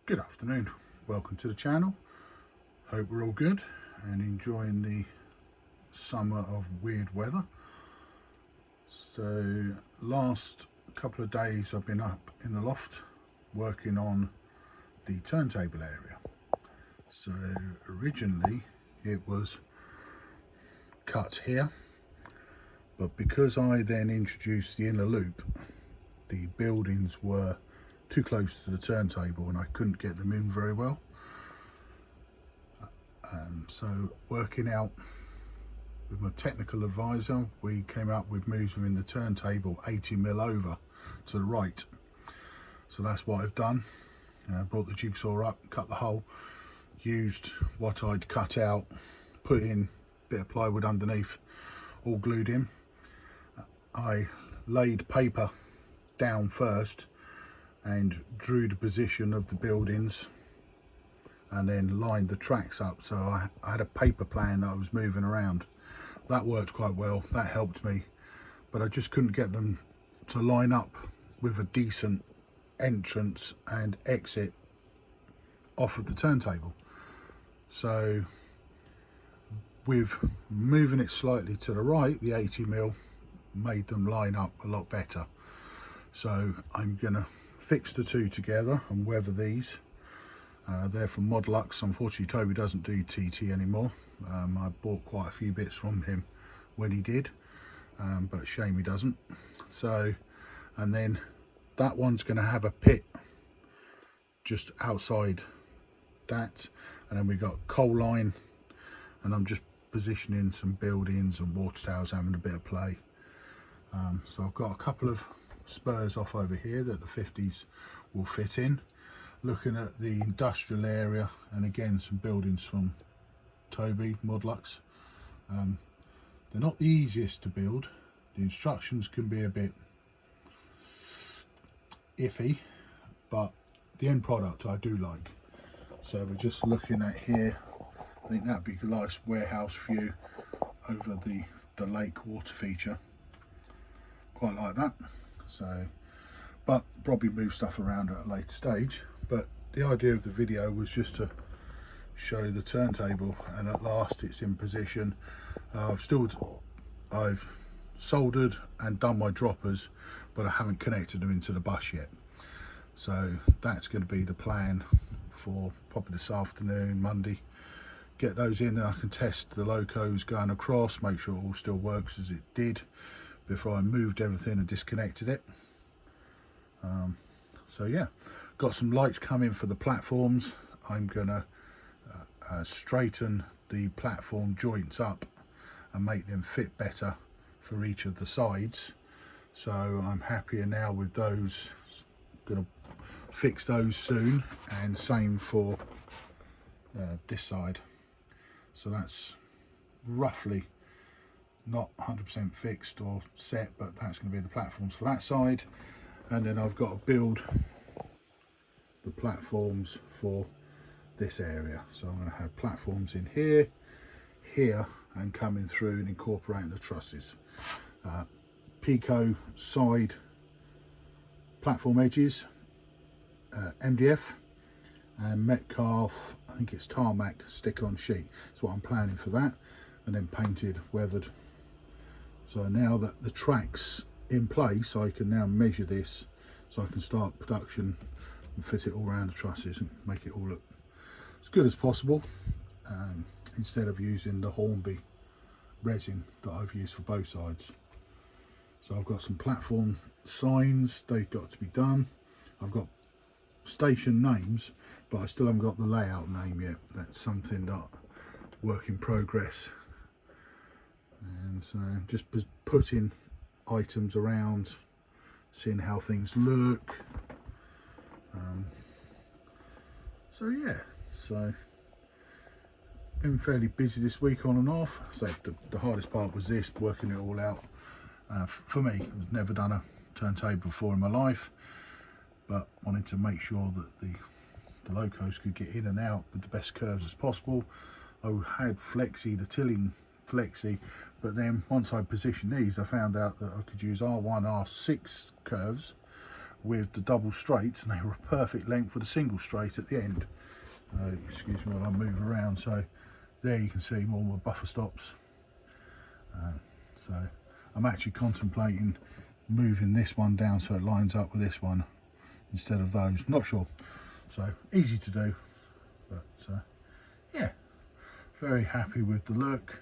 Good afternoon, welcome to the channel. Hope we're all good and enjoying the summer of weird weather. So last couple of days I've been up in the loft working on the turntable area. So originally it was cut here, but because I then introduced the inner loop, the buildings were too close to the turntable and I couldn't get them in very well. So working out with my technical advisor, we came up with moving the turntable 80mm over to the right. So that's what I've done. Brought the jigsaw up, cut the hole, used what I'd cut out, put in a bit of plywood underneath, all glued in. I laid paper down first and drew the position of the buildings and then lined the tracks up, so I had a paper plan that I was moving around. That worked quite well, that helped me, but I just couldn't get them to line up with a decent entrance and exit off of the turntable. So with moving it slightly to the right, the 80mm made them line up a lot better. So I'm gonna fix the two together and weather these. They're from Modelux. Unfortunately Toby doesn't do TT anymore. I bought quite a few bits from him when he did, but shame he doesn't. So, and then that one's going to have a pit just outside that, and then we got coal line, and I'm just positioning some buildings and water towers, having a bit of play. So I've got a couple of spurs off over here that the 50s will fit in. Looking at the industrial area, and again some buildings from Toby Modelux. They're not the easiest to build. The instructions can be a bit iffy, but the end product I do like. So we're just looking at here. I think that'd be a nice warehouse view over the lake water feature. Quite like that. So, but probably move stuff around at a later stage. But the idea of the video was just to show the turntable, and at last it's in position. I've soldered and done my droppers, but I haven't connected them into the bus yet. So that's going to be the plan for probably this afternoon, Monday. Get those in, then I can test the locos going across, make sure it all still works as it did before I moved everything and disconnected it. So yeah, got some lights coming for the platforms. I'm gonna straighten the platform joints up and make them fit better for each of the sides. So I'm happier now with those. Gonna fix those soon, and same for this side. So that's roughly not 100% fixed or set, but that's going to be the platforms for that side. And then I've got to build the platforms for this area. So I'm going to have platforms in here, here, and coming through and incorporating the trusses. Pico side platform edges, MDF, and Metcalf, I think it's tarmac stick-on sheet. That's what I'm planning for that, and then painted, weathered. So now that the track's in place, I can now measure this so I can start production and fit it all around the trusses and make it all look as good as possible, instead of using the Hornby resin that I've used for both sides. So I've got some platform signs, they've got to be done. I've got station names, but I still haven't got the layout name yet. That's something that work in progress. And so just putting items around, seeing how things look. So yeah, so been fairly busy this week on and off. So the hardest part was this, working it all out. For me, I've never done a turntable before in my life, but wanted to make sure that the locos could get in and out with the best curves as possible. I had the tilling flexi, but then once I positioned these, I found out that I could use R1, R6 curves with the double straights, and they were a perfect length with a single straight at the end. Excuse me while I move around. So there you can see more my buffer stops. So I'm actually contemplating moving this one down so it lines up with this one instead of those. Not sure. So easy to do, but yeah, very happy with the look.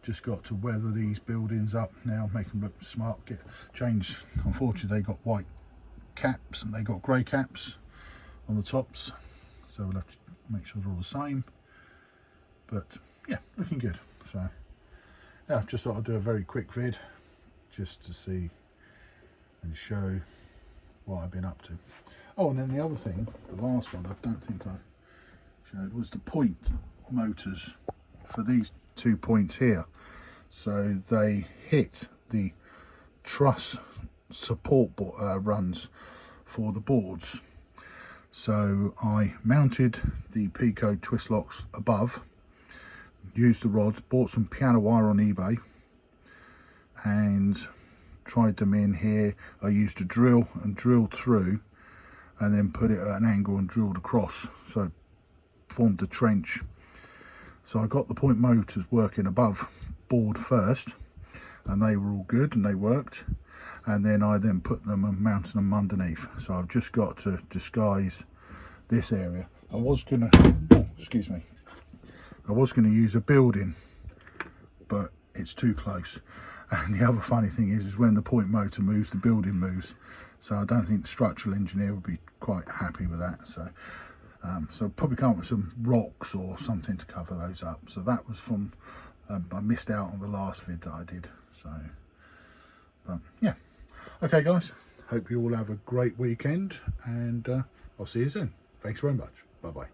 Just got to weather these buildings up now, make them look smart. Get changed. Unfortunately, they got white caps and they got grey caps on the tops, so we'll have to make sure they're all the same. But yeah, looking good. So yeah, just thought I'd do a very quick vid just to see and show what I've been up to. Oh, and then the other thing, the last one I don't think I showed, was the point motors for these 2 points here. So they hit the truss support runs for the boards. So I mounted the Pico twist locks above, used the rods, bought some piano wire on eBay and tried them in here. I used a drill and drilled through and then put it at an angle and drilled across, so it formed the trench. So I got the point motors working above board first, and they were all good and they worked, and then I put them and mounted them underneath. So I've just got to disguise this area. I was gonna, excuse me, I was gonna use a building, but it's too close. And the other funny thing is when the point motor moves, the building moves. So I don't think the structural engineer would be quite happy with that. So probably come up with some rocks or something to cover those up. So that was from, I missed out on the last vid that I did. So, but yeah. Okay guys, hope you all have a great weekend, and I'll see you soon. Thanks very much. Bye bye.